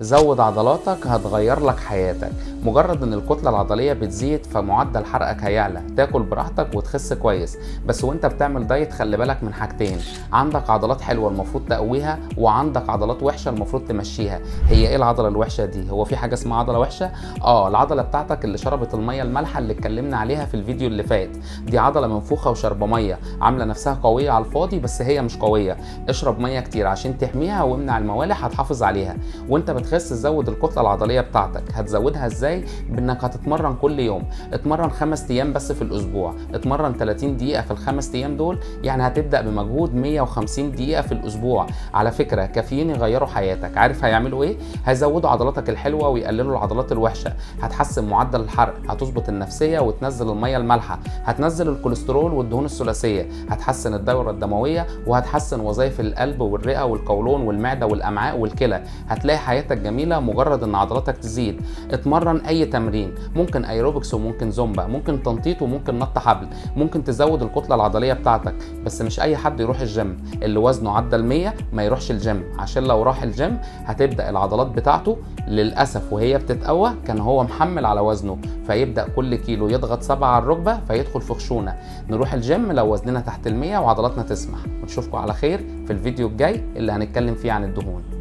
زود عضلاتك هتغير لك حياتك. مجرد ان الكتلة العضلية بتزيد فمعدل حرقك هيعلى، تاكل براحتك وتخس كويس. بس وانت بتعمل دايت خلي بالك من حاجتين: عندك عضلات حلوة المفروض تقويها، وعندك عضلات وحشة المفروض تمشيها. هي ايه العضلة الوحشة دي؟ هو في حاجة اسمها عضلة وحشة؟ العضلة بتاعتك اللي شربت المية المالحة اللي اتكلمنا عليها في الفيديو اللي فات. دي عضلة منفوخة وشربة مية، عاملة نفسها قوية على الفاضي بس هي مش قوية. اشرب مية كتير عشان تحميها وامنع الموالح، هتحافظ عليها. وانت بتخس تزود الكتله العضليه بتاعتك. هتزودها ازاي؟ بانك هتتمرن كل يوم. اتمرن 5 ايام بس في الاسبوع، اتمرن 30 دقيقه في ال5 ايام دول، يعني هتبدا بمجهود 150 دقيقه في الاسبوع. على فكره كافيين يغيروا حياتك. عارف هيعملوا ايه؟ هيزودوا عضلاتك الحلوه ويقللوا العضلات الوحشه. هتحسن معدل الحرق، هتظبط النفسيه وتنزل الميه المالحه، هتنزل الكوليسترول والدهون الثلاثيه، هتحسن الدوره الدمويه، وهتحسن وظائف القلب والرئه والقولون والمعده والامعاء والكلى. هتلاقي حياتك جميله مجرد ان عضلاتك تزيد. اتمرن اي تمرين، ممكن ايروبكس وممكن زومبا، ممكن تنطيط وممكن نط حبل، ممكن تزود الكتله العضليه بتاعتك. بس مش اي حد يروح الجيم. اللي وزنه عدى ال100 ما يروحش الجيم، عشان لو راح الجيم هتبدا العضلات بتاعته للاسف وهي بتتقوى كان هو محمل على وزنه، فيبدا كل كيلو يضغط 7 على الركبه فيدخل في خشونه. نروح الجيم لو وزننا تحت ال100 وعضلاتنا تسمح. ونشوفكم على خير في الفيديو الجاي اللي هنتكلم فيه عن الدهون.